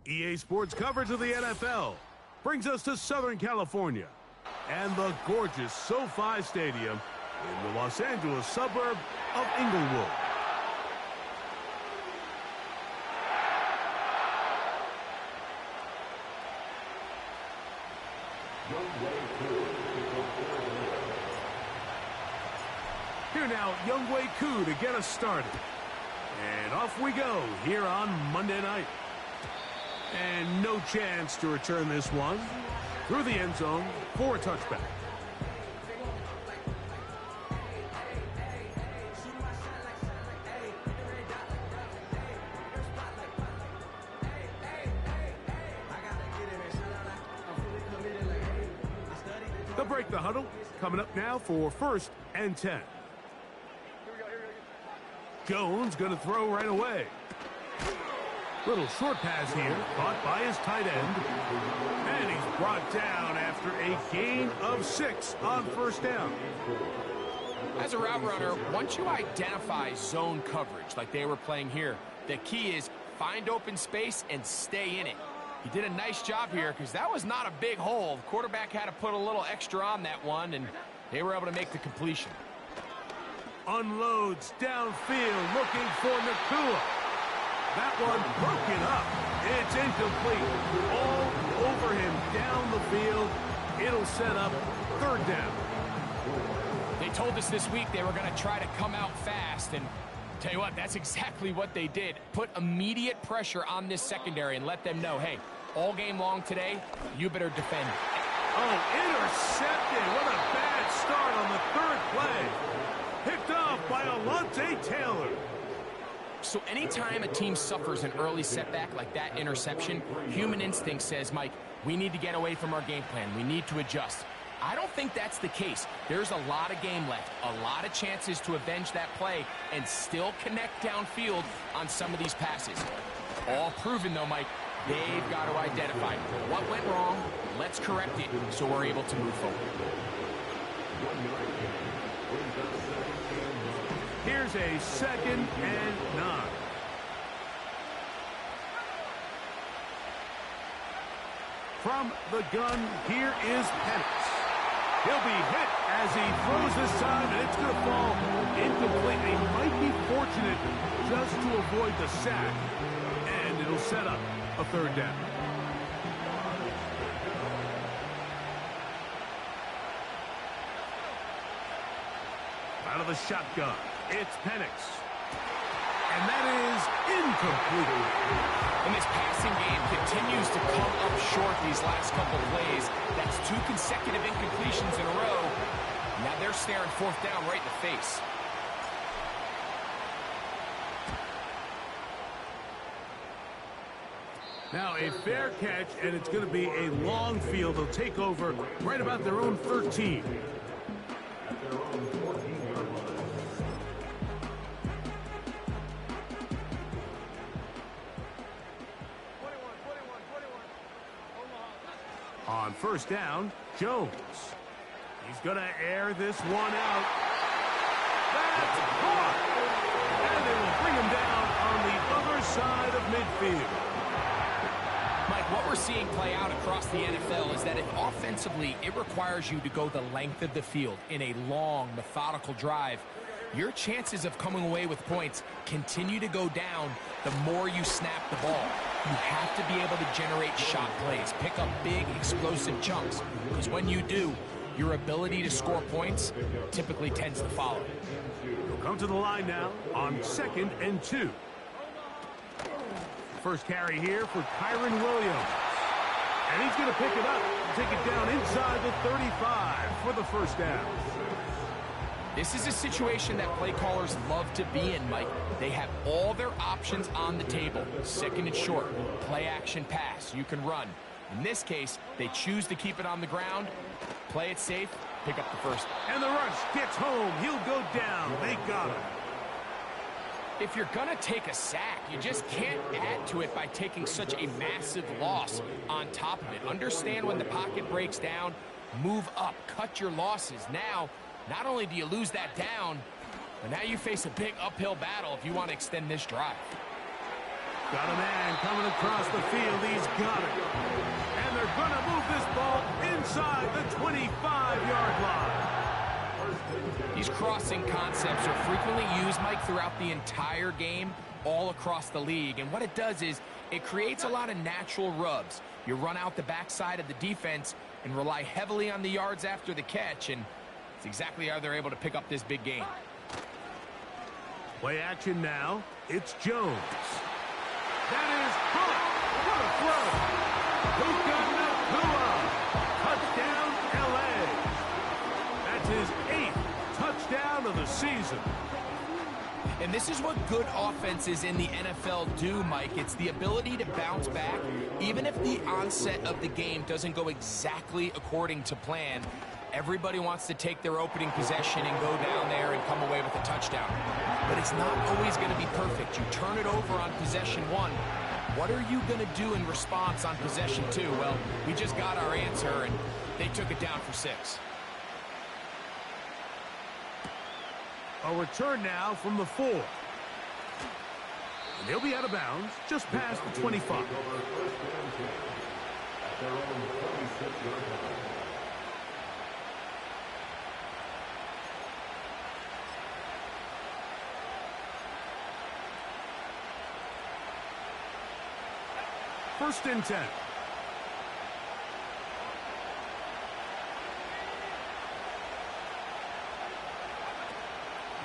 EA Sports coverage of the NFL brings us to Southern California and the gorgeous SoFi Stadium in the Los Angeles suburb of Inglewood. Here now, Younghoe Koo to get us started. And off we go here on Monday night. And no chance to return this one through the end zone for a touchback. They'll break the huddle. Coming up now for 1st and 10. Jones going to throw right away. Little short pass here, caught by his tight end. And he's brought down after a gain of 6 on 1st down. As a route runner, once you identify zone coverage like they were playing here, the key is find open space and stay in it. He did a nice job here because that was not a big hole. The quarterback had to put a little extra on that one, and they were able to make the completion. Unloads downfield, looking for Nacua. That one broken up. It's incomplete. All over him down the field. It'll set up 3rd down. They told us this week they were going to try to come out fast, and tell you what, that's exactly what they did. Put immediate pressure on this secondary and let them know, hey, all game long today, you better defend. Oh, intercepted. What a bad start on the 3rd play. Picked off by Alontae Taylor. So anytime a team suffers an early setback like that interception, human instinct says, Mike, we need to get away from our game plan. We need to adjust. I don't think that's the case. There's a lot of game left, a lot of chances to avenge that play and still connect downfield on some of these passes. All proven, though, Mike. They've got to identify what went wrong. Let's correct it so we're able to move forward. Here's a 2nd and 9. From the gun, here is Penix. He'll be hit as he throws this time, and it's going to fall incomplete. They might be fortunate just to avoid the sack, and it'll set up a 3rd down. Out of the shotgun, it's Penix. And that is incomplete. And this passing game continues to come up short these last couple plays. That's 2 consecutive incompletions in a row. Now they're staring 4th down right in the face. Now a fair catch, and it's going to be a long field. They'll take over right about their own 13. On 1st down, Jones. He's going to air this one out. That's caught! And they will bring him down on the other side of midfield. Mike, what we're seeing play out across the NFL is that if offensively it requires you to go the length of the field in a long, methodical drive, your chances of coming away with points continue to go down the more you snap the ball. You have to be able to generate shot plays, pick up big, explosive chunks, because when you do, your ability to score points typically tends to follow. He'll come to the line now on 2nd and 2. First carry here for Kyren Williams. And he's going to pick it up and take it down inside the 35 for the 1st down. This is a situation that play callers love to be in, Mike. They have all their options on the table. 2nd and short, play action pass, you can run. In this case, they choose to keep it on the ground, play it safe, pick up the 1st. And the rush gets home. He'll go down. They got him. If you're going to take a sack, you just can't add to it by taking such a massive loss on top of it. Understand when the pocket breaks down, move up, cut your losses. Now, not only do you lose that down, but now you face a big uphill battle if you want to extend this drive. Got a man coming across the field. He's got it. And they're going to move this ball inside the 25-yard line. These crossing concepts are frequently used, Mike, throughout the entire game, all across the league. And what it does is it creates a lot of natural rubs. You run out the backside of the defense and rely heavily on the yards after the catch, and it's exactly how they're able to pick up this big game. Play action now. It's Jones. That is caught. What a throw. Puka Nacua. Touchdown, L.A. That's his 8th touchdown of the season. And this is what good offenses in the NFL do, Mike. It's the ability to bounce back, even if the onset of the game doesn't go exactly according to plan. Everybody wants to take their opening possession and go down there and come away with a touchdown. But it's not always going to be perfect. You turn it over on possession 1. What are you going to do in response on possession 2? Well, we just got our answer, and they took it down for 6. A return now from the 4. And he'll be out of bounds just past the 25. First and 10.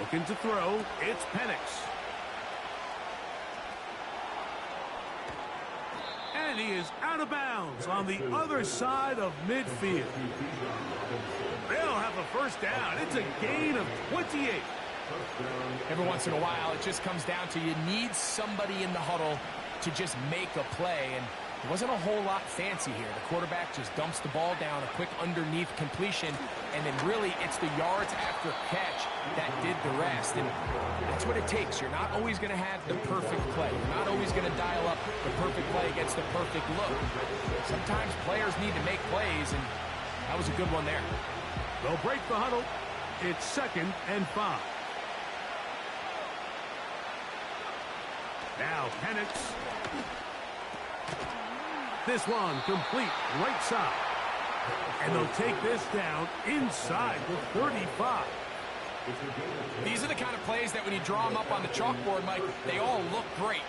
Looking to throw, it's Penix. And he is out of bounds on the other side of midfield. They'll have a first down. It's a gain of 28. Every once in a while, it just comes down to you need somebody in the huddle to just make a play, and it wasn't a whole lot fancy here. The quarterback just dumps the ball down, a quick underneath completion, and then really it's the yards after catch that did the rest, and that's what it takes. You're not always going to have the perfect play. You're not always going to dial up the perfect play against the perfect look. Sometimes players need to make plays, and that was a good one there. They'll break the huddle. It's 2nd and 5. Now Penix. This one complete right side. And they'll take this down inside the 35. These are the kind of plays that when you draw them up on the chalkboard, Mike, they all look great.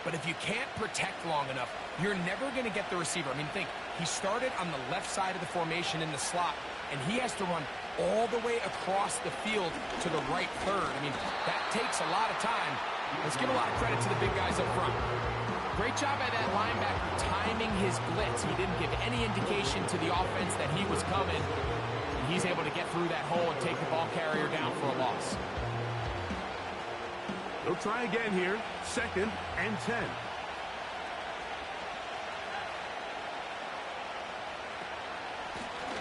But if you can't protect long enough, you're never going to get the receiver. I mean, think, he started on the left side of the formation in the slot, and he has to run all the way across the field to the right third. I mean, that takes a lot of time. Let's give a lot of credit to the big guys up front. Great job by that linebacker timing his blitz. He didn't give any indication to the offense that he was coming. And he's able to get through that hole and take the ball carrier down for a loss. They'll try again here. 2nd and 10.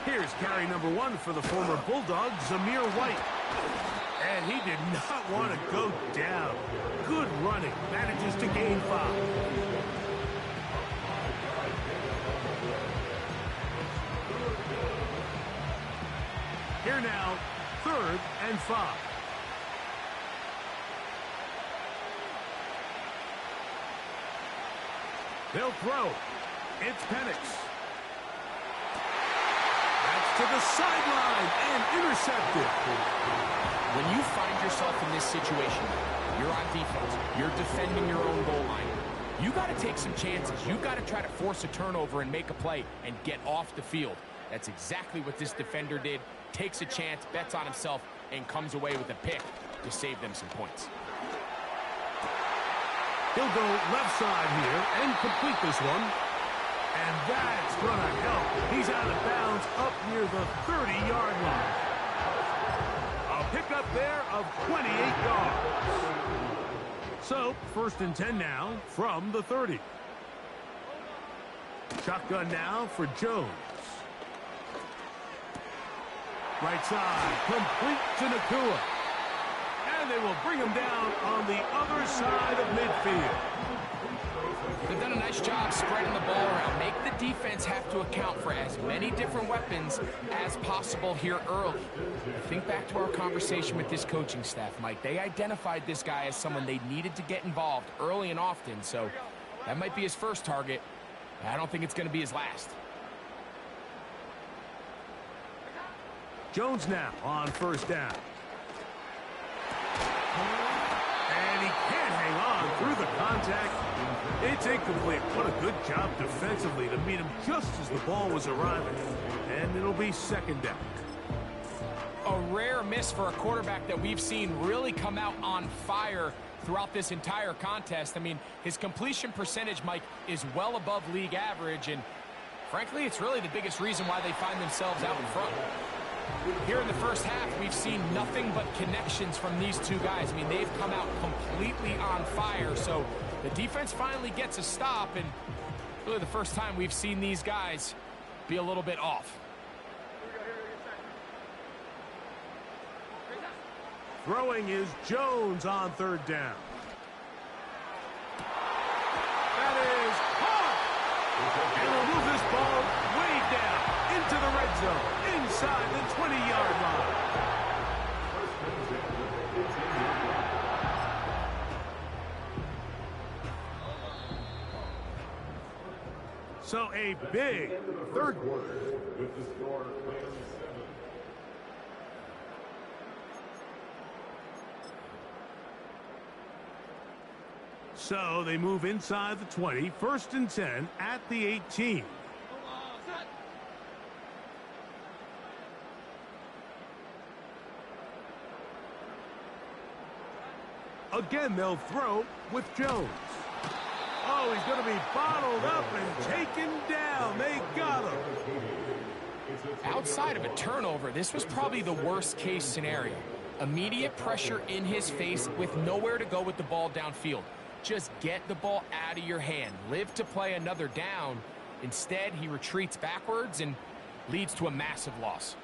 Here's carry number 1 for the former Bulldog, Zamir White. And he did not want to go down. Good running. Manages to gain 5. Here now, 3rd and 5. They'll throw. It's Penix. That's to the sideline and intercepted. When you find yourself in this situation, you're on defense, you're defending your own goal line, you got to take some chances. You got to try to force a turnover and make a play and get off the field. That's exactly what this defender did. Takes a chance, bets on himself, and comes away with a pick to save them some points. He'll go left side here and complete this one. And that's going to help. He's out of bounds up near the 30-yard line. A pickup there of 28 yards. So, 1st and 10 now from the 30. Shotgun now for Jones. Right side, complete to Nacua. And they will bring him down on the other side of midfield. They've done a nice job spreading the ball around. Make the defense have to account for as many different weapons as possible here early. Think back to our conversation with this coaching staff, Mike. They identified this guy as someone they needed to get involved early and often, so That might be his first target. I don't think it's going to be his last. Jones now on first down. And he can't hang on through the contact. It's incomplete. What a good job defensively to meet him just as the ball was arriving. And it'll be second down. A rare miss for a quarterback that we've seen really come out on fire throughout this entire contest. I mean, his completion percentage, Mike, is well above league average, and frankly, it's really the biggest reason why they find themselves out in front. Here in the first half, we've seen nothing but connections from these two guys. I mean, they've come out completely on fire, so the defense finally gets a stop, and really the first time we've seen these guys be a little bit off. Throwing is Jones on third down. That is caught! And we'll move this ball way down into the red zone, inside the 20-yard line. So a big third quarter with the score. So they move inside the 20, first and 10 at the 18. Again, they'll throw with Jones. Oh, he's going to be bottled up and taken down. They got him. Outside of a turnover, this was probably the worst-case scenario. Immediate pressure in his face with nowhere to go with the ball downfield. Just get the ball out of your hand. Live to play another down. Instead, he retreats backwards and leads to a massive loss.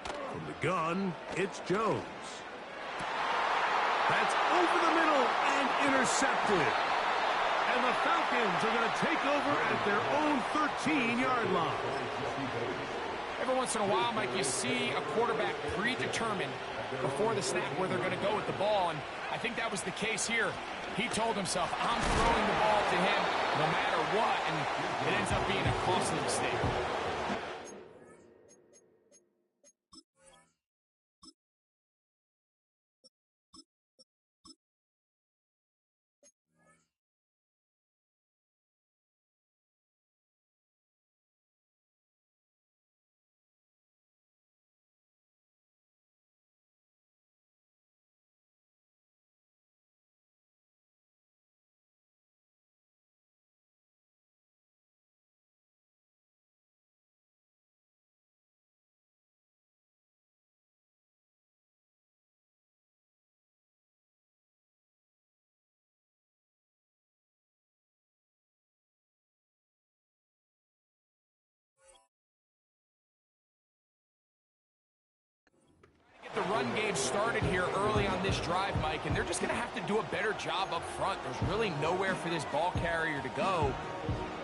From the gun, it's Jones. That's over the middle and intercepted. And the Falcons are going to take over at their own 13-yard line. Every once in a while, Mike, you see a quarterback predetermined before the snap where they're going to go with the ball, and I think that was the case here. He told himself, I'm throwing the ball to him no matter what, and it ends up being a costly mistake. The run game started here early on this drive, Mike, and they're just going to have to do a better job up front. There's really nowhere for this ball carrier to go.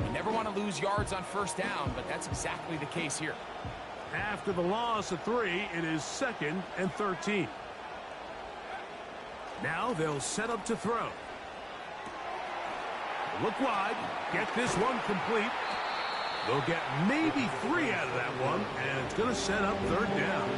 You never want to lose yards on first down, but that's exactly the case here. After the loss of 3, it is 2nd and 13. Now they'll set up to throw. Look wide, get this one complete. They'll get maybe 3 out of that one, and it's going to set up third down.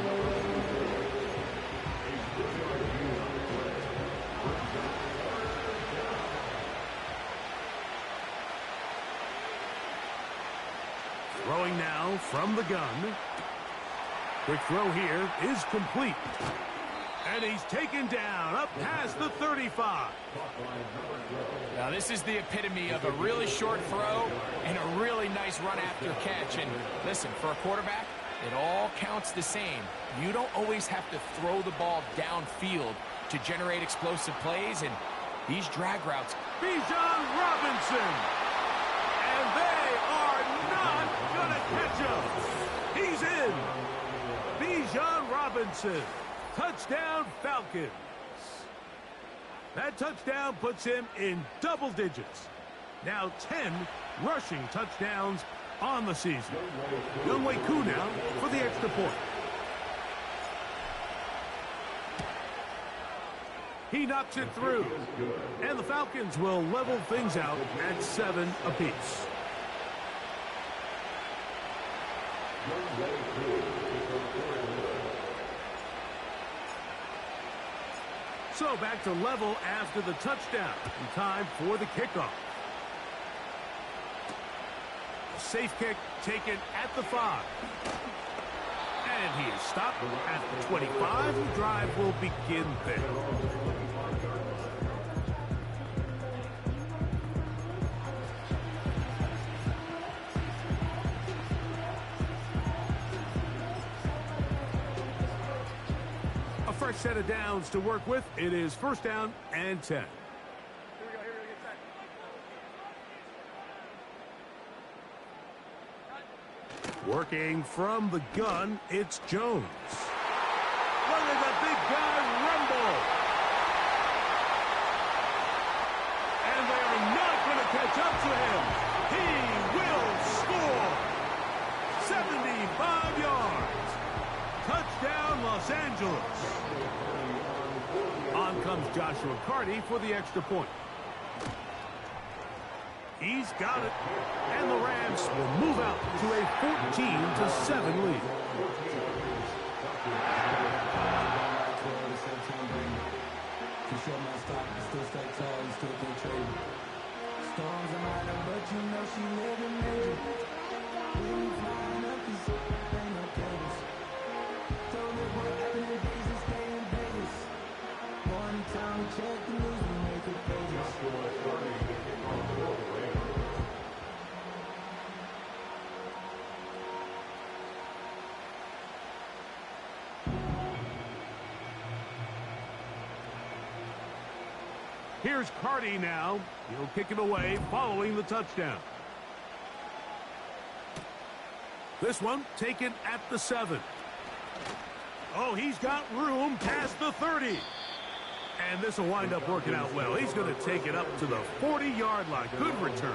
Throwing now from the gun. Quick throw here is complete. And he's taken down up past the 35. Now this is the epitome of a really short throw and a really nice run after catch. And listen, for a quarterback, it all counts the same. You don't always have to throw the ball downfield to generate explosive plays, and these drag routes. Bijan Robinson. And they are not going to catch him. He's in. Bijan Robinson. Touchdown, Falcons. That touchdown puts him in double digits. Now 10 rushing touchdowns on the season. Younghoe Koo now for the extra point. He knocks it through. And the Falcons will level things out at 7 apiece. So back to level after the touchdown. And time for the kickoff. Safe kick taken at the 5. And he is stopped at the 25. The drive will begin there. A fresh set of downs to work with. It is first down and 10. Working from the gun, it's Jones. Look at the big guy rumble. And they are not going to catch up to him. He will score. 75 yards. Touchdown, Los Angeles. On comes Joshua Carty for the extra point. He's got it. And the Rams will move out to a 14-7 lead. Here's Carty now. He'll kick it away following the touchdown. This one taken at the 7. Oh, he's got room past the 30. And this will wind up working out well. He's going to take it up to the 40-yard line. Good return.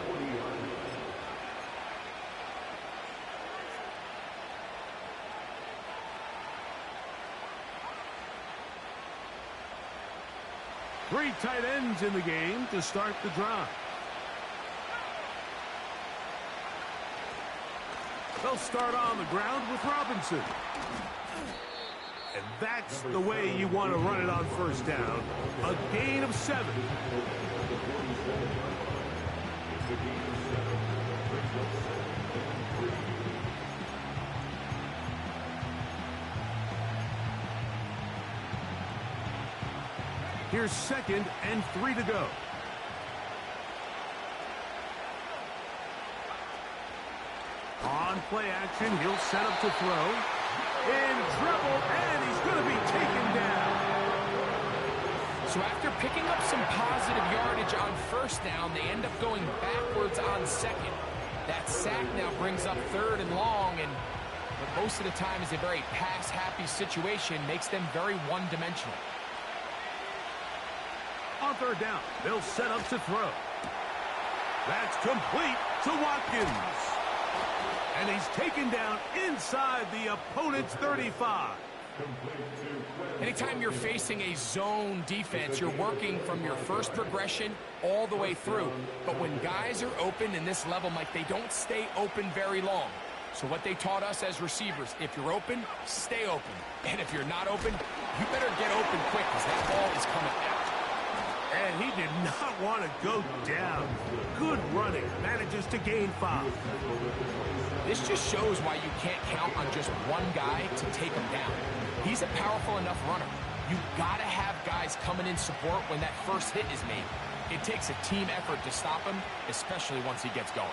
Three tight ends in the game to start the drive. They'll start on the ground with Robinson. And that's the way you want to run it on first down. A gain of 7. Here's 2nd and 3 to go. On play action, he'll set up to throw. In trouble, and he's going to be taken down. So after picking up some positive yardage on first down, they end up going backwards on 2nd. That sack now brings up 3rd and long, and what most of the time is a very pass-happy situation, makes them very one-dimensional. On 3rd down, they'll set up to throw. That's complete to Watkins. And he's taken down inside the opponent's 35. Anytime you're facing a zone defense, you're working from your first progression all the way through. But when guys are open in this level, Mike, they don't stay open very long. So what they taught us as receivers, if you're open, stay open. And if you're not open, you better get open quick because that ball is coming out. And he did not want to go down. Good running. Manages to gain 5. This just shows why you can't count on just one guy to take him down. He's a powerful enough runner. You got to have guys coming in support when that first hit is made. It takes a team effort to stop him, especially once he gets going.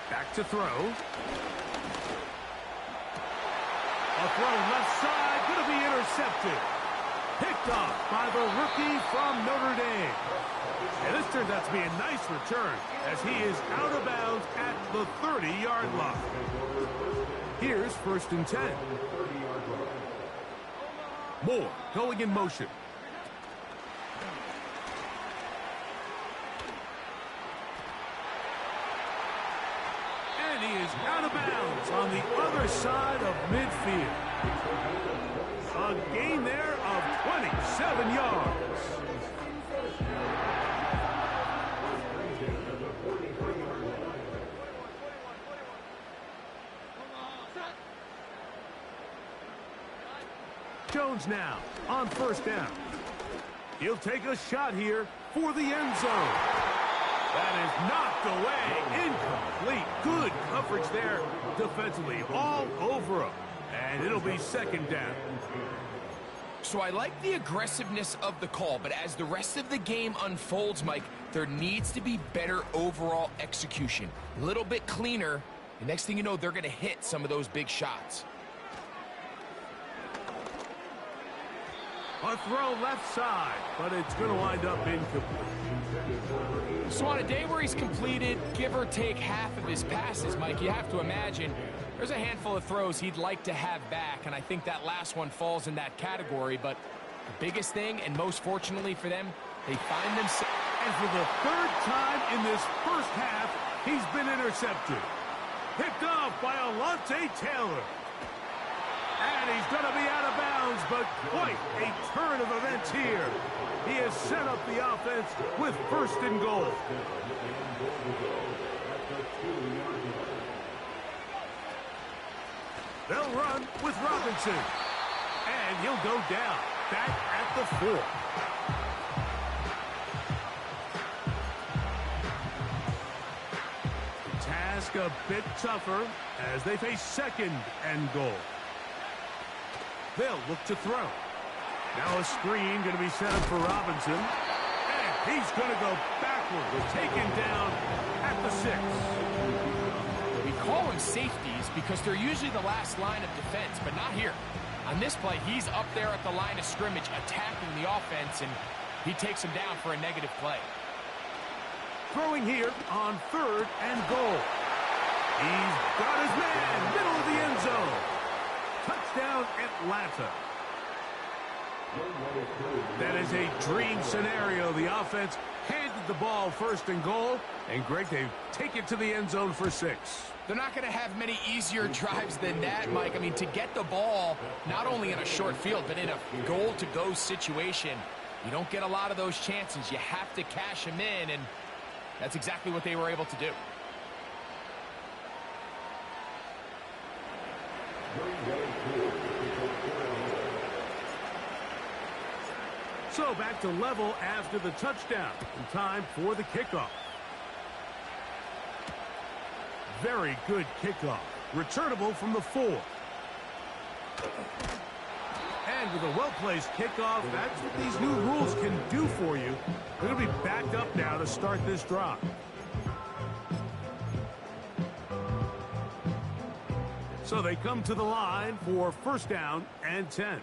Back to throw. A throw left side, going to be intercepted. Picked off by the rookie from Notre Dame. And this turns out to be a nice return as he is out of bounds at the 30-yard line. Here's 1st and 10. Moore going in motion. And he is out of bounds on the other side of midfield. A gain there of 27 yards. Jones now on first down. He'll take a shot here for the end zone. That is knocked away. Incomplete. Good coverage there defensively. All over him. And it'll be second down. So I like the aggressiveness of the call, but as the rest of the game unfolds, Mike, there needs to be better overall execution. A little bit cleaner. The next thing you know, they're going to hit some of those big shots. A throw left side, but it's going to wind up incomplete. So on a day where he's completed, give or take half of his passes, Mike, you have to imagine there's a handful of throws he'd like to have back, and I think that last one falls in that category. But the biggest thing, and most fortunately for them, they find themselves. And for the third time in this first half, he's been intercepted. Picked off by Alontae Taylor. And he's going to be out of bounds, but quite a turn of events here. He has set up the offense with first and goal. They'll run with Robinson. And he'll go down, back at the 4. The task a bit tougher as they face second and goal. They'll look to throw. Now a screen going to be set up for Robinson. And he's going to go backward, taken down at the 6. We call them safeties because they're usually the last line of defense, but not here. On this play, he's up there at the line of scrimmage attacking the offense, and he takes him down for a negative play. Throwing here on third and goal. He's got his man, middle of the end zone. Touchdown, Atlanta. That is a dream scenario. The offense handed the ball first and goal. And Greg, they take it to the end zone for 6. They're not going to have many easier drives than that, Mike. I mean, to get the ball, not only in a short field, but in a goal-to-go situation, you don't get a lot of those chances. You have to cash them in, and that's exactly what they were able to do. So back to level after the touchdown. And time for the kickoff. Very good kickoff. Returnable from the 4. And with a well-placed kickoff, that's what these new rules can do for you. They're going to be backed up now to start this drive. So they come to the line for first down and 10.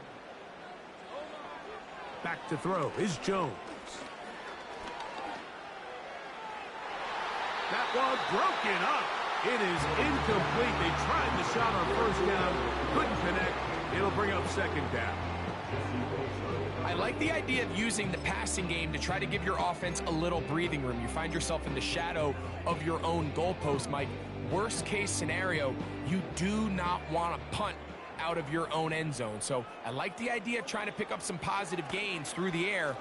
Back to throw is Jones. That one broken up. It is incomplete. They tried the shot on first down. Couldn't connect. It'll bring up second down. I like the idea of using the passing game to try to give your offense a little breathing room. You find yourself in the shadow of your own goalpost, Mike. Worst case scenario, you do not want to punt out of your own end zone. So I like the idea of trying to pick up some positive gains through the air,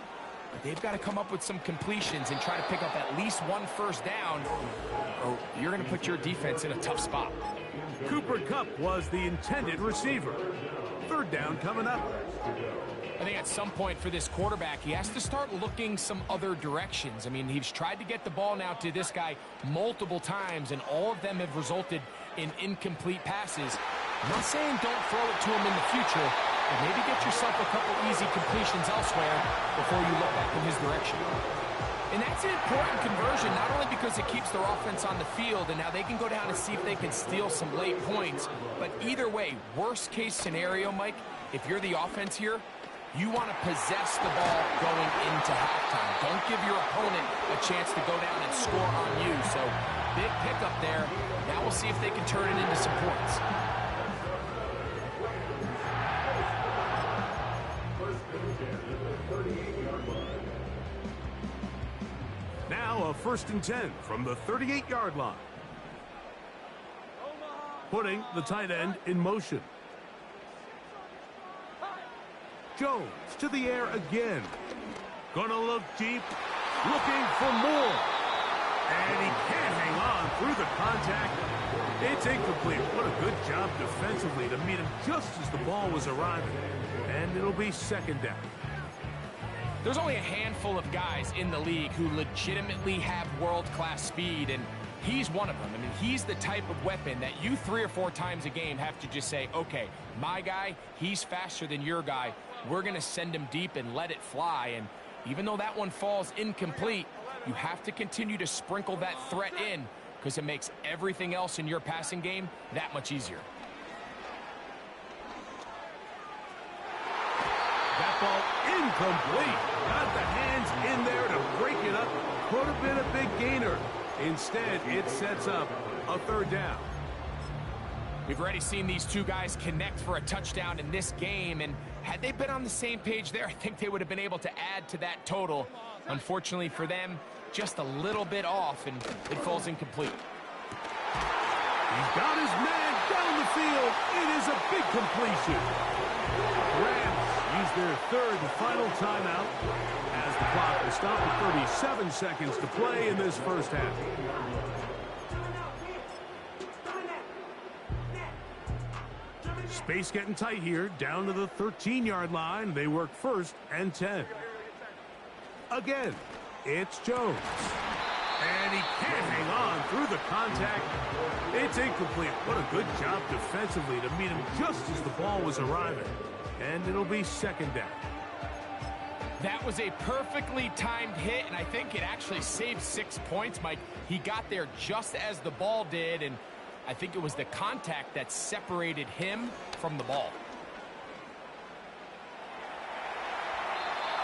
but they've got to come up with some completions and try to pick up at least one first down, or you're going to put your defense in a tough spot. Cooper Kupp was the intended receiver. Third down coming up. I think at some point for this quarterback, he has to start looking some other directions. I mean, he's tried to get the ball now to this guy multiple times, and all of them have resulted in incomplete passes. I'm not saying don't throw it to him in the future, but maybe get yourself a couple easy completions elsewhere before you look back in his direction. And that's an important conversion, not only because it keeps their offense on the field, and now they can go down and see if they can steal some late points, but either way, worst case scenario, Mike, if you're the offense here, you want to possess the ball going into halftime. Don't give your opponent a chance to go down and score on you. So big pickup there. Now we'll see if they can turn it into some points. Now a first and 10 from the 38-yard line. Putting the tight end in motion. Jones to the air again. Gonna look deep, looking for more. And he can't hang on through the contact. It's incomplete. What a good job defensively to meet him just as the ball was arriving. And it'll be second down. There's only a handful of guys in the league who legitimately have world-class speed, and he's one of them. I mean, he's the type of weapon that you 3 or 4 times a game have to just say, okay, my guy, he's faster than your guy. We're going to send him deep and let it fly. And even though that one falls incomplete, you have to continue to sprinkle that threat in because it makes everything else in your passing game that much easier. That ball incomplete. Got the hands in there to break it up. Could have been a big gainer. Instead, it sets up a third down. We've already seen these two guys connect for a touchdown in this game, and had they been on the same page there, I think they would have been able to add to that total. Unfortunately for them, just a little bit off, and it falls incomplete. He's got his man down the field. It is a big completion. Rams use their third and final timeout as the clock will stop at 37 seconds to play in this first half. Space getting tight here, down to the 13-yard line. They work first and 10. Again, it's Jones. And he can't hang on through the contact. It's incomplete. What a good job defensively to meet him just as the ball was arriving. And it'll be second down. That was a perfectly timed hit, and I think it actually saved 6 points, Mike. He got there just as the ball did, and I think it was the contact that separated him from the ball.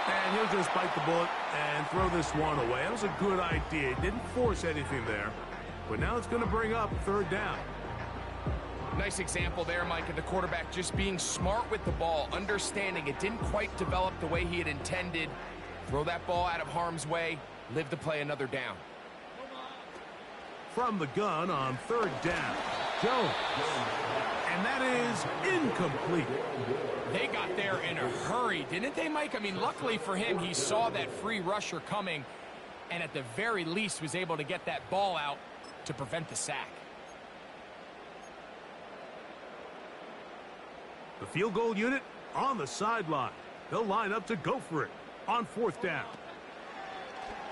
And he'll just bite the bullet and throw this one away. That was a good idea. Didn't force anything there. But now it's going to bring up third down. Nice example there, Mike, of the quarterback just being smart with the ball, understanding it didn't quite develop the way he had intended. Throw that ball out of harm's way, live to play another down. From the gun on third down, Jones. And that is incomplete. They got there in a hurry, didn't they, Mike? I mean, luckily for him, he saw that free rusher coming and at the very least was able to get that ball out to prevent the sack. The field goal unit on the sideline. They'll line up to go for it on fourth down.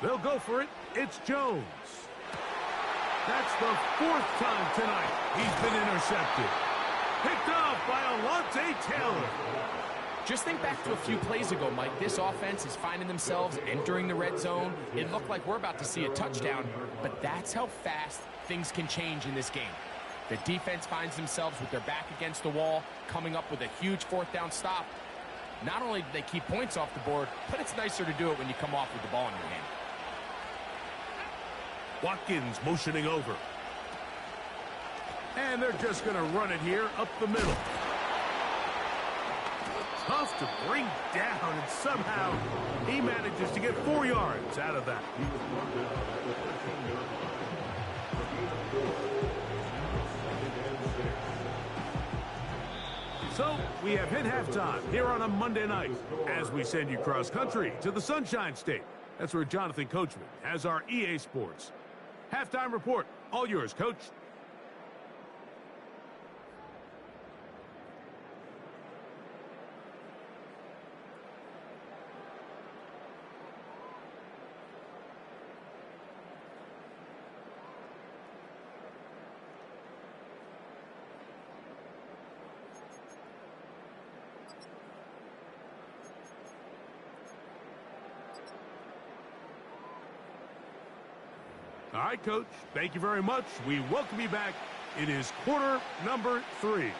They'll go for it. It's Jones. That's the 4th time tonight he's been intercepted. Picked off by Alontae Taylor. Just think back to a few plays ago, Mike. This offense is finding themselves entering the red zone. It looked like we're about to see a touchdown, but that's how fast things can change in this game. The defense finds themselves with their back against the wall, coming up with a huge 4th down stop. Not only do they keep points off the board, but it's nicer to do it when you come off with the ball in your hand. Watkins motioning over. And they're just going to run it here up the middle. Tough to bring down, and somehow he manages to get 4 yards out of that. So we have hit halftime here on a Monday night as we send you cross-country to the Sunshine State. That's where Jonathan Coachman has our EA Sports halftime report. All yours, Coach. All right, Coach. Thank you very much. We welcome you back. It is quarter number 3.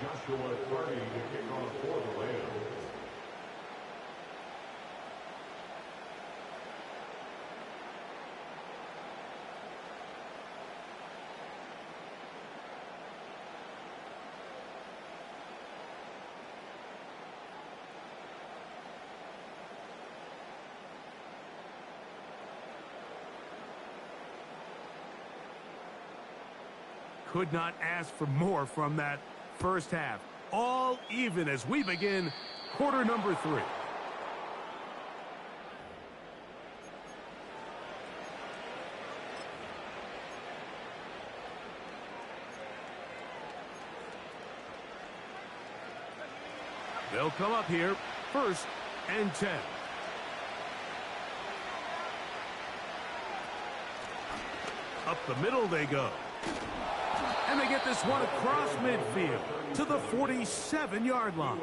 Joshua Clardy to kick off for the Rams. Could not ask for more from that first half. All even as we begin quarter number 3. They'll come up here, 1st and 10. Up the middle they go. And they get this one across midfield to the 47-yard line.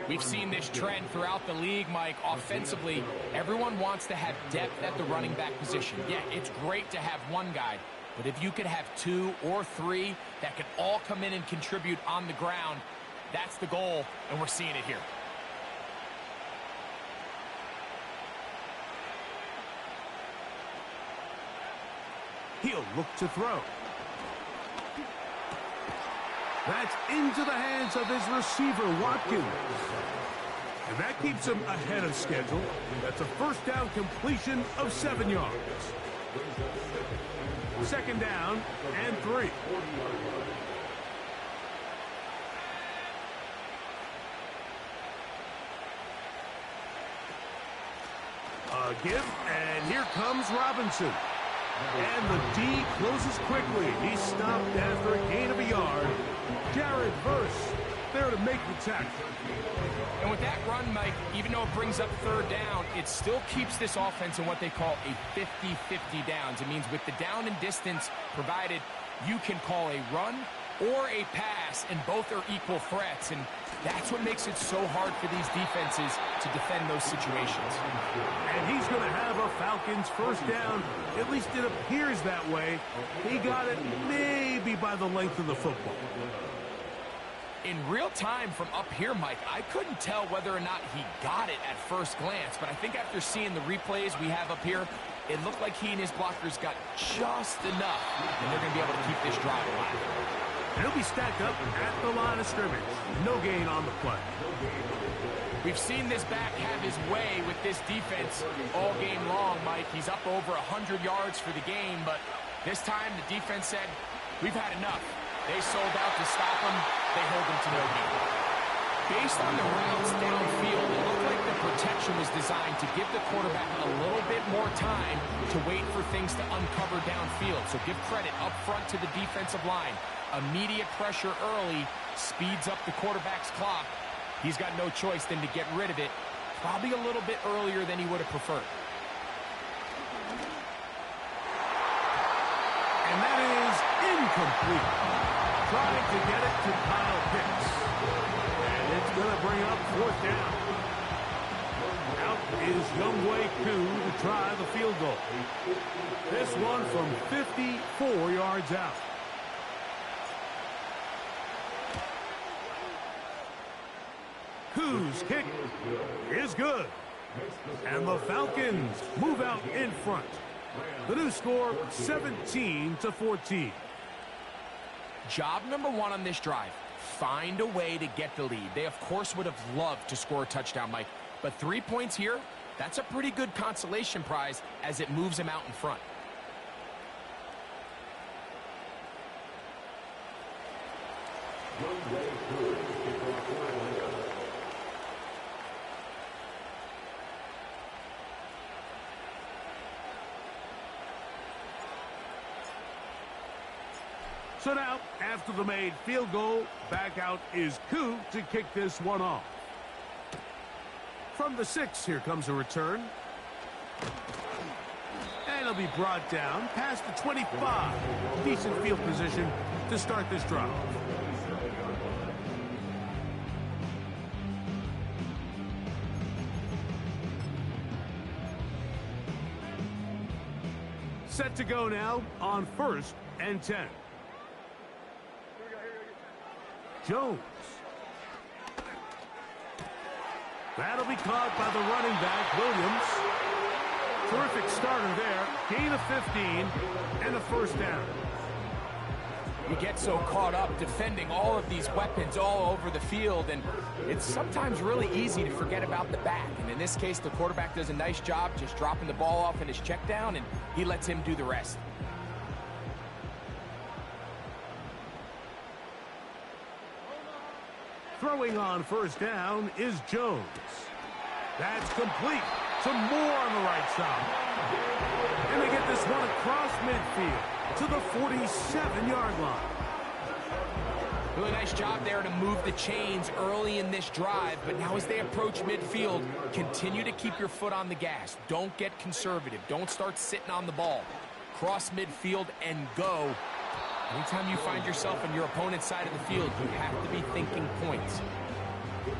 We've seen this trend throughout the league, Mike. Offensively, everyone wants to have depth at the running back position. Yeah, it's great to have one guy, but if you could have 2 or 3 that could all come in and contribute on the ground, that's the goal, and we're seeing it here. He'll look to throw. That's into the hands of his receiver, Watkins. And that keeps him ahead of schedule. That's a first down completion of 7 yards. 2nd down and 3. A give, and here comes Robinson. And the D closes quickly. He stopped after a gain of a yard. Jared Verse there to make the tackle. And with that run, Mike, even though it brings up 3rd down, it still keeps this offense in what they call a 50-50 downs. It means with the down and distance provided, you can call a run or a pass, and both are equal threats. And that's what makes it so hard for these defenses to defend those situations. And he's going to have a Falcons 1st down. At least it appears that way. He got it maybe by the length of the football. In real time from up here, Mike, I couldn't tell whether or not he got it at first glance, but I think after seeing the replays we have up here, it looked like he and his blockers got just enough, and they're going to be able to keep this drive alive. And he'll be stacked up at the line of scrimmage. No gain on the play. We've seen this back have his way with this defense all game long, Mike. He's up over 100 yards for the game, but this time the defense said, we've had enough. They sold out to stop him. They hold him to no gain. Based on the routes downfield, it looked like the protection was designed to give the quarterback a little bit more time to wait for things to uncover downfield. So give credit up front to the defensive line. Immediate pressure early speeds up the quarterback's clock. He's got no choice than to get rid of it, probably a little bit earlier than he would have preferred. And that is incomplete. Trying to get it to Kyle Pitts. And it's going to bring up 4th down. Out is Younghoe Koo to try the field goal. This one from 54 yards out. Koo's kick is good. And the Falcons move out in front. The new score, 17-14. Job number 1 on this drive, find a way to get the lead. They, of course, would have loved to score a touchdown, Mike. But 3 points here, that's a pretty good consolation prize as it moves them out in front. So now, after the made field goal, back out is Koo to kick this one off. From the 6, here comes a return. And it'll be brought down past the 25. Decent field position to start this drive. Set to go now on 1st and 10. Jones. That'll be caught by the running back, Williams. Terrific starter there. Gain of 15 and a first down. You get so caught up defending all of these weapons all over the field, and it's sometimes really easy to forget about the back. And in this case, the quarterback does a nice job just dropping the ball off in his check down, and he lets him do the rest. Throwing on first down is Jones. That's complete. Some more on the right side. And they get this one across midfield to the 47-yard line. Really nice job there to move the chains early in this drive, but now as they approach midfield, continue to keep your foot on the gas. Don't get conservative. Don't start sitting on the ball. Cross midfield and go. Anytime you find yourself on your opponent's side of the field, you have to be thinking points.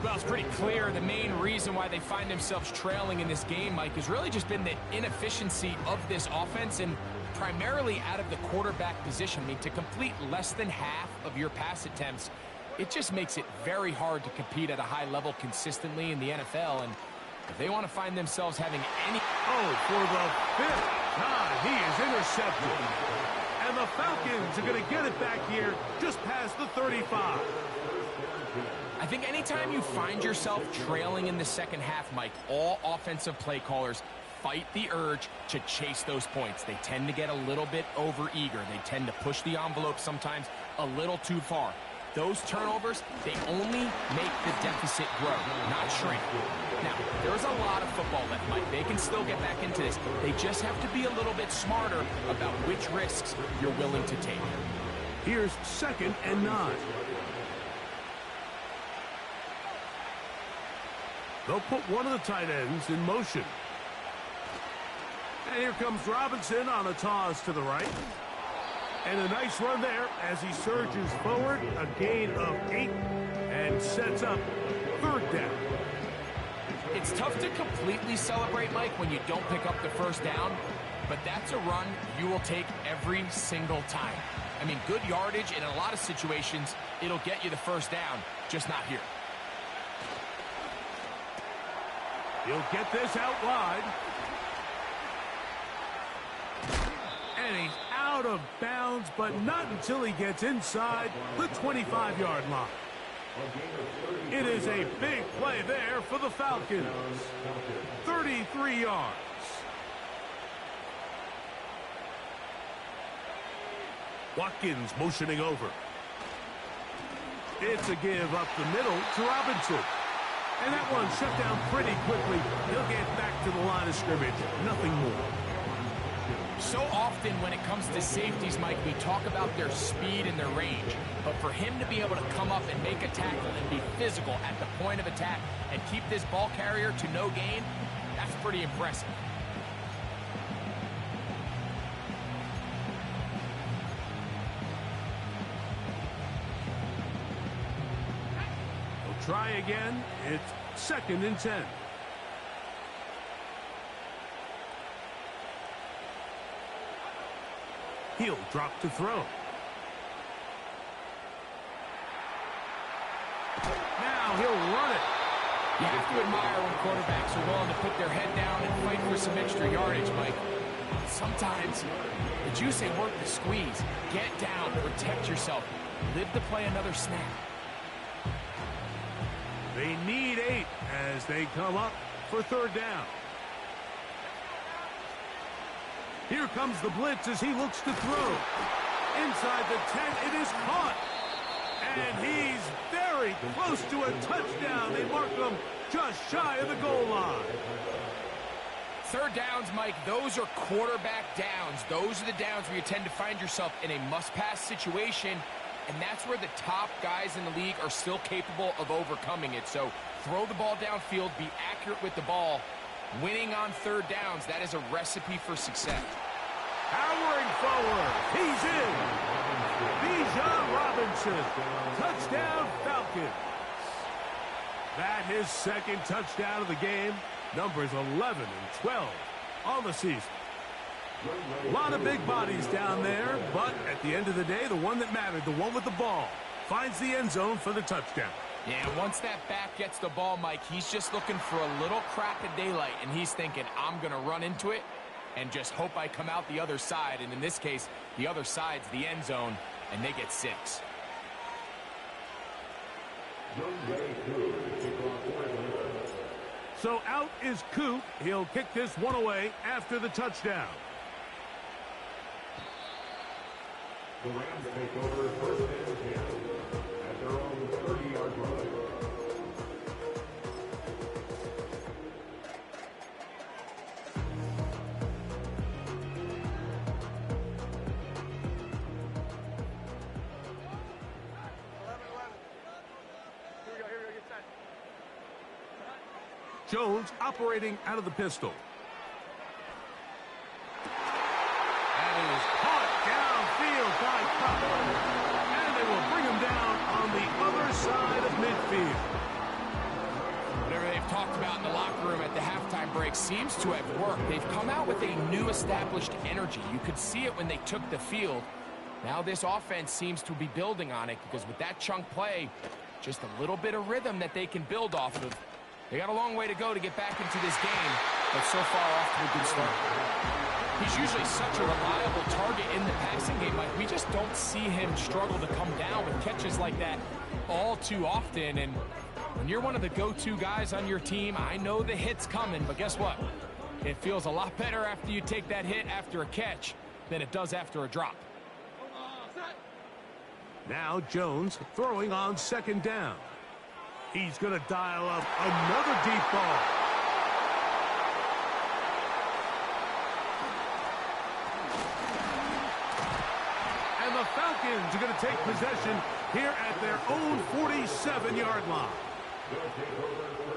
Well, it's pretty clear the main reason why they find themselves trailing in this game, Mike, has really just been the inefficiency of this offense and primarily out of the quarterback position. I mean, to complete less than half of your pass attempts, it just makes it very hard to compete at a high level consistently in the NFL. And if they want to find themselves having any... Oh, for the fifth time, he is intercepted. And the Falcons are going to get it back here just past the 35. I think anytime you find yourself trailing in the second half, Mike, all offensive play callers fight the urge to chase those points. They tend to get a little bit overeager. They tend to push the envelope sometimes a little too far. Those turnovers, they only make the deficit grow, not shrink. Now, there's a lot of football left, Mike. They can still get back into this. They just have to be a little bit smarter about which risks you're willing to take. Here's 2nd and 9. They'll put one of the tight ends in motion. And here comes Robinson on a toss to the right. And a nice run there as he surges forward, a gain of 8, and sets up 3rd down. It's tough to completely celebrate, Mike, when you don't pick up the first down, but that's a run you will take every single time. I mean, good yardage, and in a lot of situations, it'll get you the first down, just not here. He'll get this out wide. And he's out of bounds, but not until he gets inside the 25-yard line. It is a big play there for the Falcons. 33 yards. Watkins motioning over. It's a give up the middle to Robinson. And that one shut down pretty quickly. He'll get back to the line of scrimmage. Nothing more. So often when it comes to safeties, Mike, we talk about their speed and their range. But for him to be able to come up and make a tackle and be physical at the point of attack and keep this ball carrier to no gain, that's pretty impressive. They'll try again. It's 2nd and 10. He'll drop to throw. Now he'll run it. You have to admire when quarterbacks are willing to put their head down and fight for some extra yardage, Mike. Sometimes the juice ain't worth the squeeze. Get down, protect yourself, live to play another snap. They need 8 as they come up for 3rd down. Here comes the blitz as he looks to throw. Inside the 10, it is caught. And he's very close to a touchdown. They mark him just shy of the goal line. 3rd downs, Mike, those are quarterback downs. Those are the downs where you tend to find yourself in a must-pass situation, and that's where the top guys in the league are still capable of overcoming it. So throw the ball downfield, be accurate with the ball. Winning on 3rd downs, that is a recipe for success. Powering forward, he's in. Bijan Robinson, touchdown Falcons. That his 2nd touchdown of the game. Numbers 11 and 12 on the season. A lot of big bodies down there, but at the end of the day, the one that mattered, the one with the ball, finds the end zone for the touchdown. Yeah, once that back gets the ball, Mike, he's just looking for a little crack of daylight, and he's thinking, I'm going to run into it and just hope I come out the other side. And in this case, the other side's the end zone, and they get 6. So out is Coop. He'll kick this one away after the touchdown. The Rams take over first and 10 at their own 30-yard line. Jones operating out of the pistol. That is caught downfield by Cutler. And they will bring him down on the other side of midfield. Whatever they've talked about in the locker room at the halftime break seems to have worked. They've come out with a new established energy. You could see it when they took the field. Now this offense seems to be building on it because with that chunk play, just a little bit of rhythm that they can build off of. They got a long way to go to get back into this game, but so far off to a good start. He's usually such a reliable target in the passing game. Like, we just don't see him struggle to come down with catches like that all too often. And when you're one of the go-to guys on your team, I know the hit's coming, but guess what? It feels a lot better after you take that hit after a catch than it does after a drop. Now Jones throwing on second down. He's going to dial up another deep ball. And the Falcons are going to take possession here at their own 47-yard line.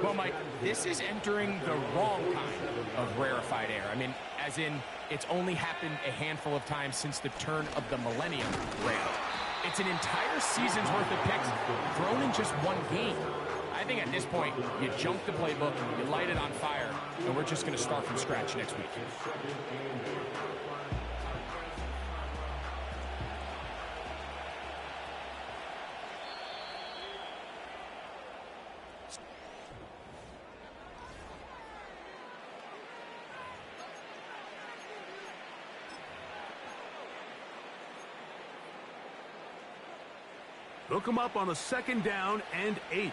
Well, Mike, this is entering the wrong kind of rarefied air. I mean, as in, it's only happened a handful of times since the turn of the millennium era. It's an entire season's worth of picks thrown in just one game. I think at this point, you jump the playbook, you light it on fire, and we're just going to start from scratch next week. Hook him up on a second down and 8.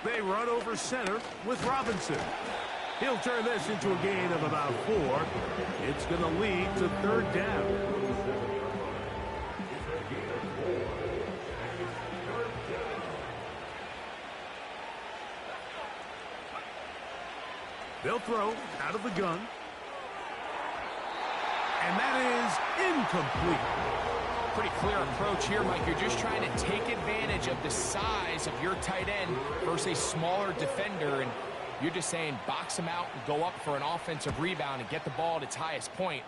They run over center with Robinson. He'll turn this into a gain of about 4. It's going to lead to third down. They'll throw out of the gun. And that is incomplete. Pretty clear approach here, Mike. You're just trying to take advantage of the size of your tight end versus a smaller defender, and you're just saying box him out and go up for an offensive rebound and get the ball at its highest point.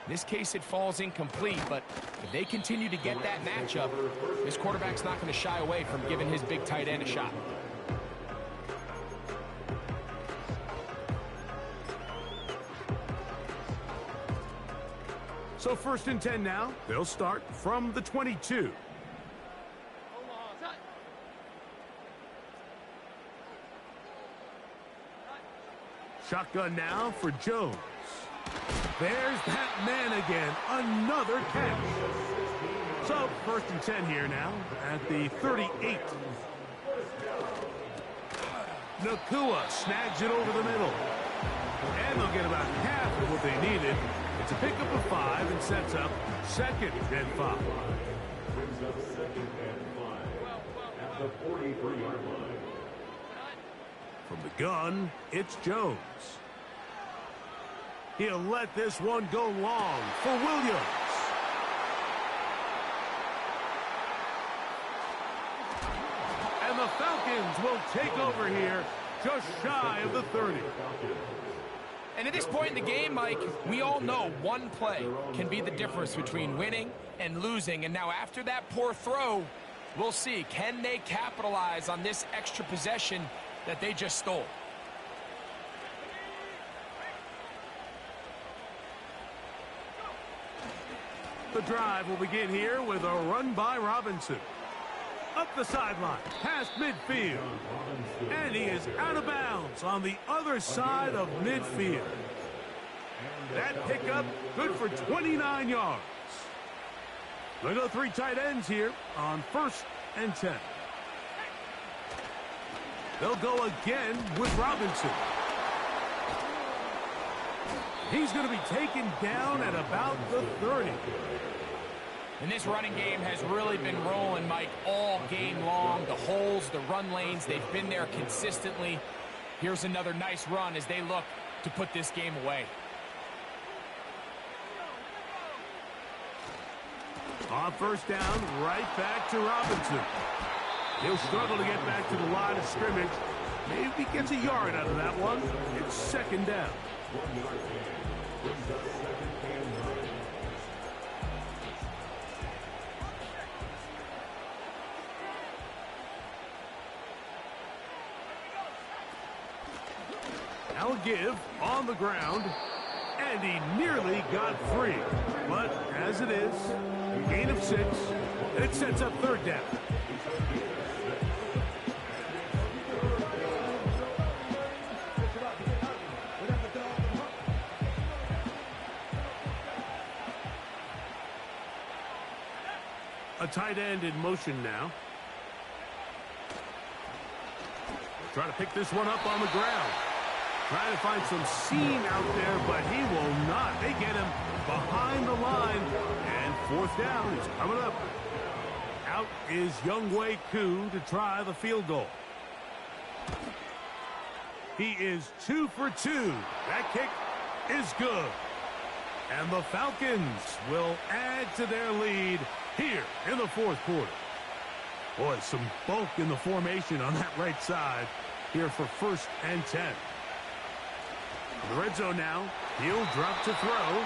In this case, it falls incomplete, but if they continue to get that matchup, this quarterback's not going to shy away from giving his big tight end a shot. So first and 10 now. They'll start from the 22. Shotgun now for Jones. There's that man again. Another catch. So first and 10 here now at the 38. Nacua snags it over the middle. And they'll get about half of what they needed. It's a pickup of 5 and sets up second and 5. Brings up second and 5 at the 43-yard line. From the gun, it's Jones. He'll let this one go long for Williams. And the Falcons will take over here just shy of the 30. And at this point in the game, Mike, we all know one play can be the difference between winning and losing. And now after that poor throw, we'll see, can they capitalize on this extra possession that they just stole? The drive will begin here with a run by Robinson. Up the sideline, past midfield. And he is out of bounds on the other side of midfield. That pickup, good for 29 yards. They go 3 tight ends here on 1st and 10. They'll go again with Robinson. He's going to be taken down at about the 30. And this running game has really been rolling, Mike, all game long. The holes, the run lanes, they've been there consistently. Here's another nice run as they look to put this game away. On 1st down, right back to Robinson. He'll struggle to get back to the line of scrimmage. Maybe he gets a yard out of that one. It's 2nd down. Now a give on the ground, and he nearly got free. But as it is, gain of 6, and it sets up 3rd down. A tight end in motion now. Trying to pick this one up on the ground. Trying to find some seam out there, but he will not. They get him behind the line. And 4th down is coming up. Out is Younghoe Koo to try the field goal. He is 2 for 2. That kick is good. And the Falcons will add to their lead here in the 4th quarter. Boy, some bulk in the formation on that right side here for 1st and 10. In the red zone now, he'll drop to throw.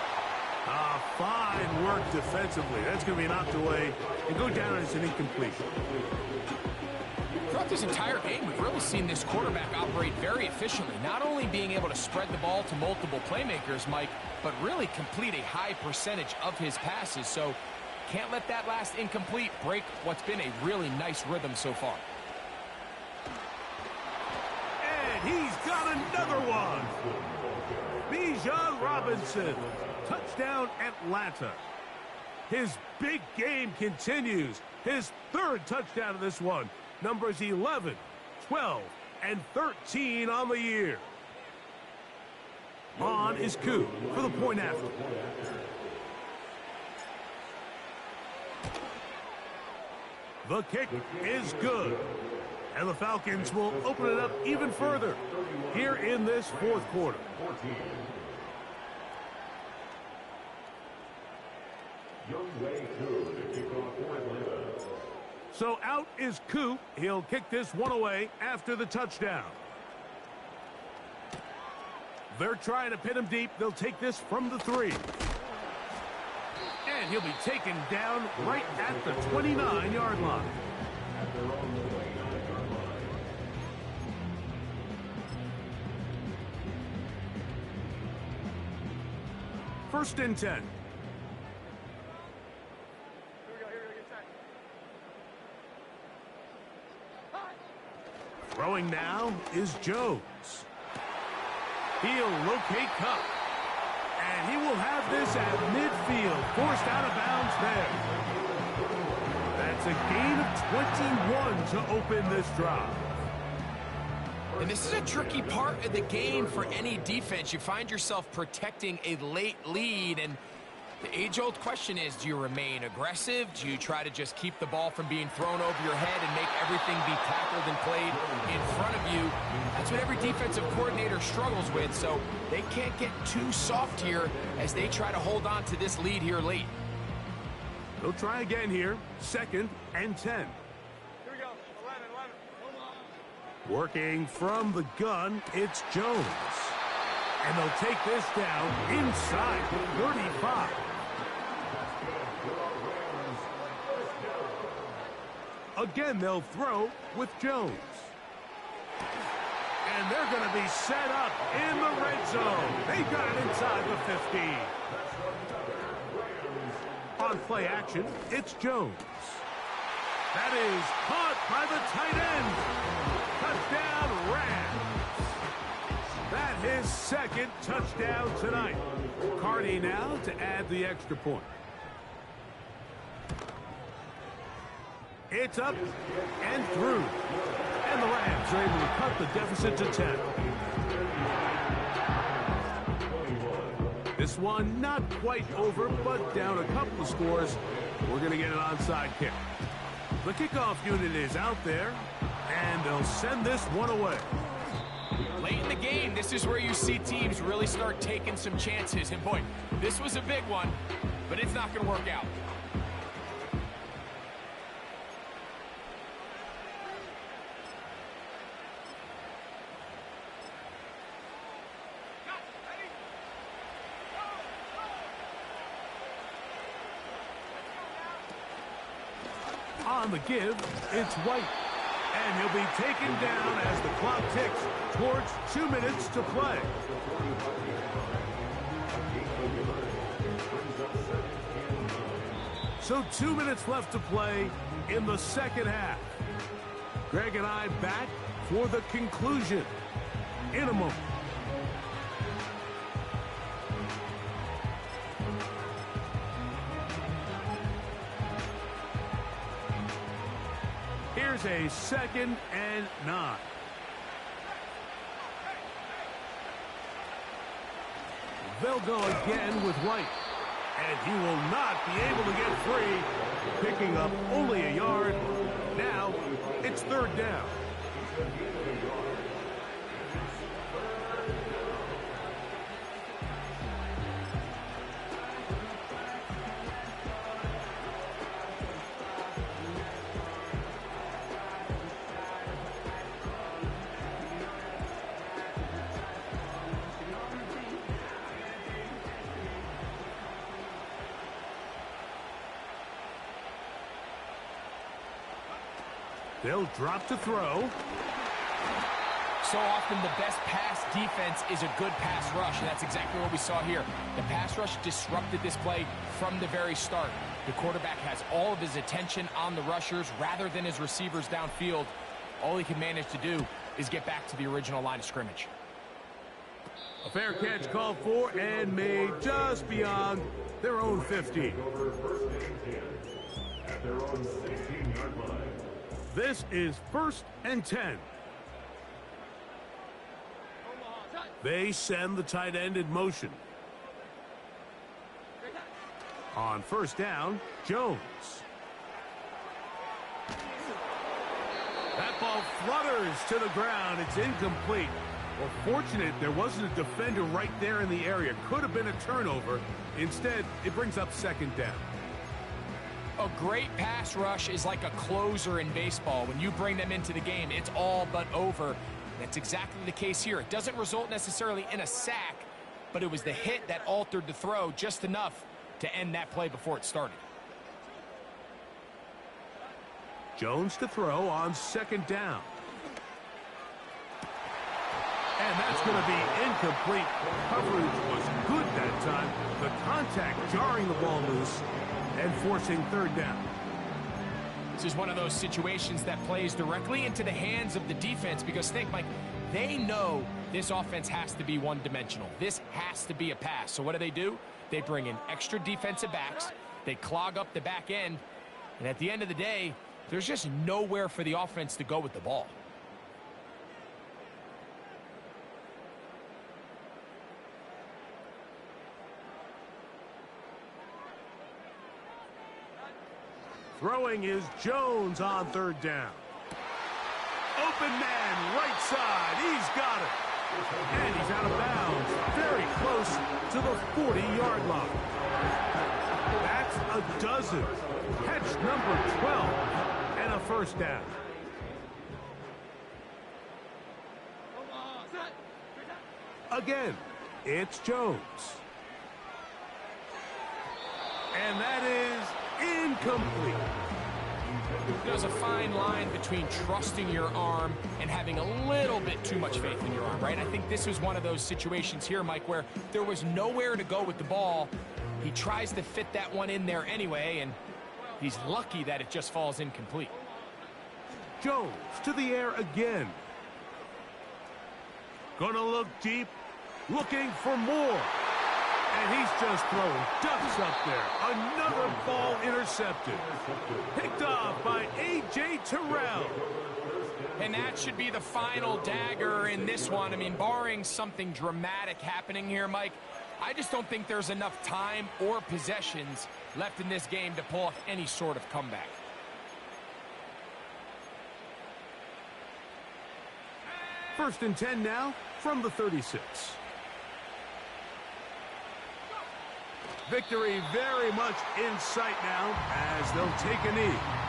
Fine work defensively. That's going to be knocked away and go down as an incompletion. Throughout this entire game, we've really seen this quarterback operate very efficiently, not only being able to spread the ball to multiple playmakers, Mike, but really complete a high percentage of his passes. So can't let that last incomplete break what's been a really nice rhythm so far. And he's got another one. Bijan Robinson, touchdown Atlanta. His big game continues. His 3rd touchdown of this one. Numbers 11, 12, and 13 on the year. On is Koo for the point after. The kick is good. And the Falcons will open it up even further here in this 4th quarter. So out is Koo. He'll kick this one away after the touchdown. They're trying to pin him deep. They'll take this from the 3. And he'll be taken down right at the 29-yard line. First and 10. Throwing now is Jones. He'll locate Kupp. And he will have this at midfield, forced out of bounds there. That's a gain of 21 to open this drive. And this is a tricky part of the game for any defense. You find yourself protecting a late lead, and the age-old question is, do you remain aggressive? Do you try to just keep the ball from being thrown over your head and make everything be tackled and played in front of you? That's what every defensive coordinator struggles with, so they can't get too soft here as they try to hold on to this lead here late. They'll try again here, 2nd and 10. Here we go, 11. Working from the gun, it's Jones. And they'll take this down inside the 35. Again, they'll throw with Jones. And they're going to be set up in the red zone. They got it inside the 15. On on play action, it's Jones. That is caught by the tight end. Touchdown, Rams. That his second touchdown tonight. Carney now to add the extra point. It's up and through. And the Rams are able to cut the deficit to 10. This one not quite over, but down a couple of scores. We're going to get an onside kick. The kickoff unit is out there, and they'll send this one away. Late in the game, this is where you see teams really start taking some chances. And boy, this was a big one, but it's not going to work out. On the give, it's White. And he'll be taken down as the clock ticks towards 2 minutes to play. So 2 minutes left to play in the second half. Greg and I back for the conclusion in a moment. Here's a 2nd and 9. They'll go again with White. And he will not be able to get free, picking up only a yard. Now it's 3rd down. They'll drop to throw. So often the best pass defense is a good pass rush, and that's exactly what we saw here. The pass rush disrupted this play from the very start. The quarterback has all of his attention on the rushers rather than his receivers downfield. All he can manage to do is get back to the original line of scrimmage. A fair catch called for and made just beyond their own 50. At their own 16-yard line. This is 1st and 10. They send the tight end in motion. On 1st down, Jones. That ball flutters to the ground. It's incomplete. Well, fortunate there wasn't a defender right there in the area. Could have been a turnover. Instead, it brings up 2nd down. A great pass rush is like a closer in baseball. When you bring them into the game, it's all but over. That's exactly the case here. It doesn't result necessarily in a sack, but it was the hit that altered the throw just enough to end that play before it started. Jones to throw on 2nd down. And that's going to be incomplete. Coverage was good that time. The contact jarring the ball loose and forcing 3rd down. This is one of those situations that plays directly into the hands of the defense because think, Mike, they know this offense has to be one-dimensional. This has to be a pass. So what do? They bring in extra defensive backs. They clog up the back end. And at the end of the day, there's just nowhere for the offense to go with the ball. Throwing is Jones on 3rd down. Open man, right side. He's got it. And he's out of bounds. Very close to the 40-yard line. That's a dozen. Catch number 12 and a 1st down. Again, it's Jones. And that is incomplete. There's a fine line between trusting your arm and having a little bit too much faith in your arm, right? I think this was one of those situations here, Mike, where there was nowhere to go with the ball, He tries to fit that one in there anyway, and he's lucky that it just falls incomplete. Jones to the air again. Gonna look deep, looking for more. And he's just throwing ducks up there. Another ball intercepted. Picked off by A.J. Terrell. And that should be the final dagger in this one. I mean, barring something dramatic happening here, Mike, I just don't think there's enough time or possessions left in this game to pull off any sort of comeback. First and 10 now from the 36. Victory very much in sight now as they'll take a knee.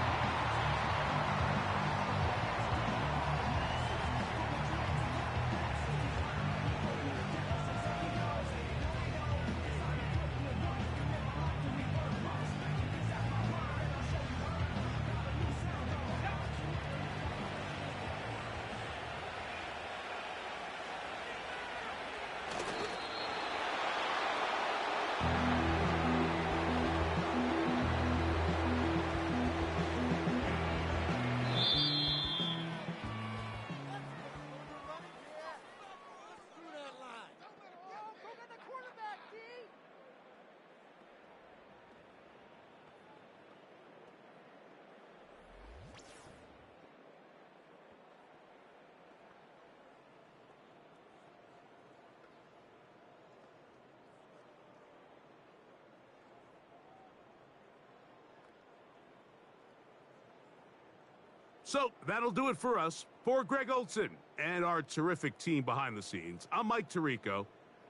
So that'll do it for us. For Greg Olsen and our terrific team behind the scenes, I'm Mike Tirico.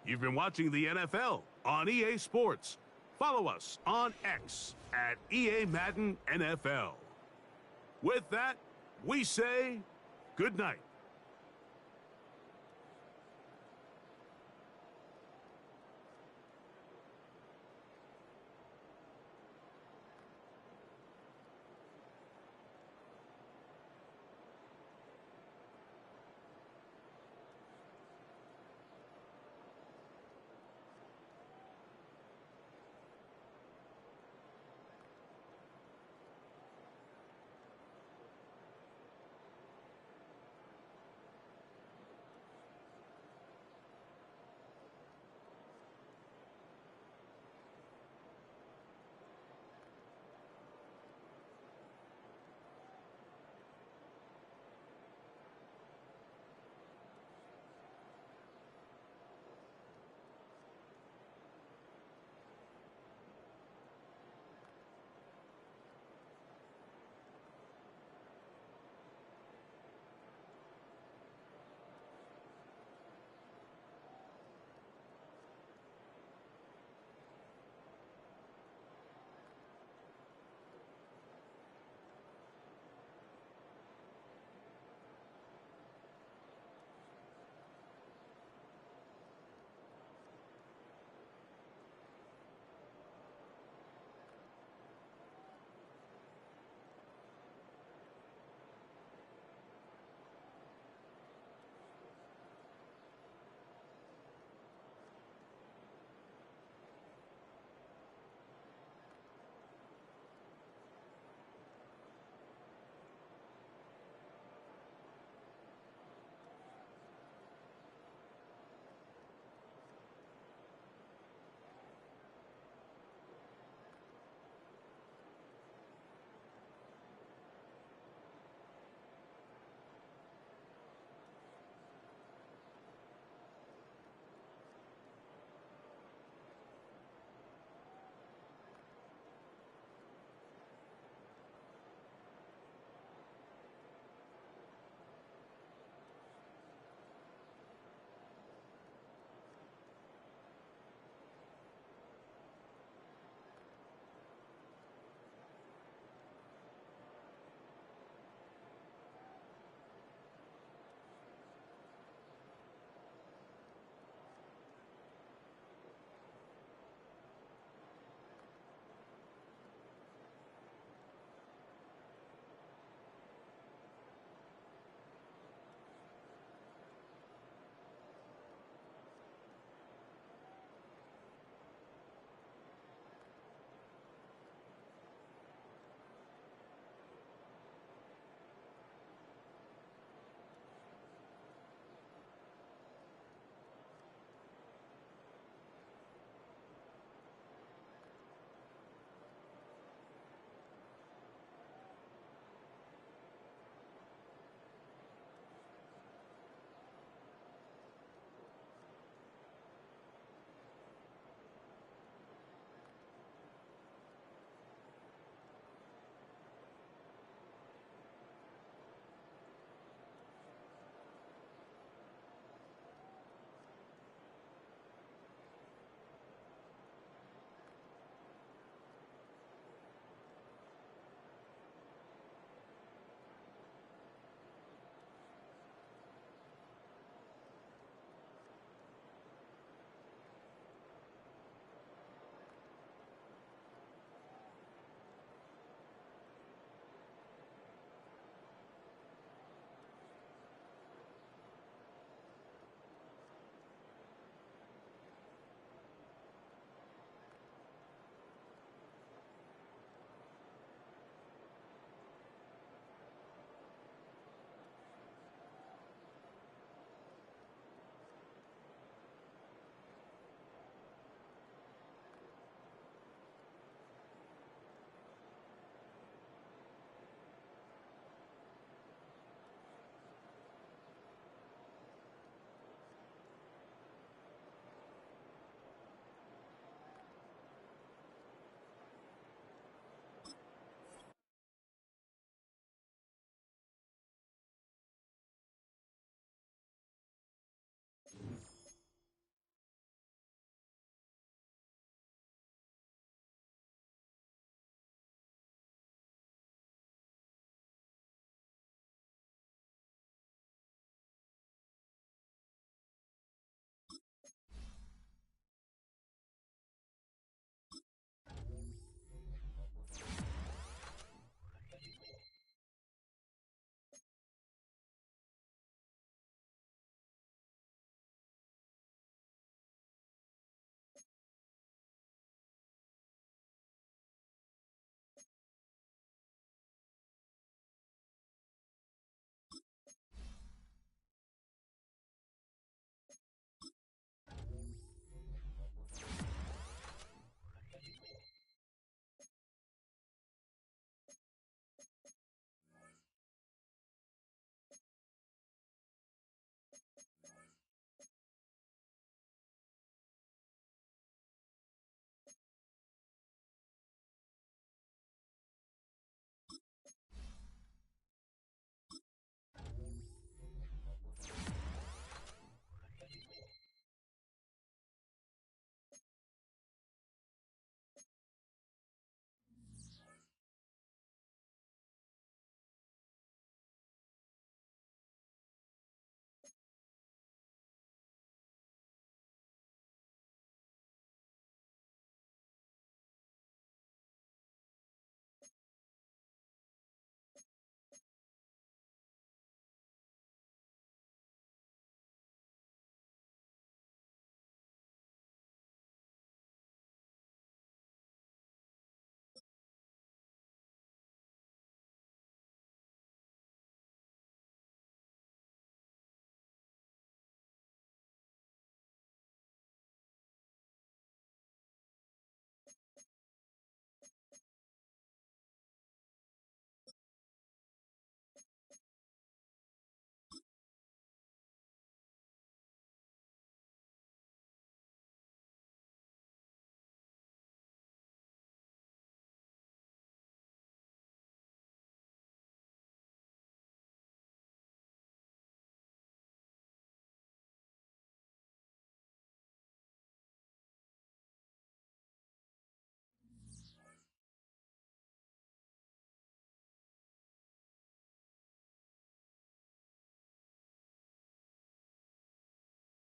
You've been watching the NFL on EA Sports. Follow us on X at EA Madden NFL. With that, we say good night.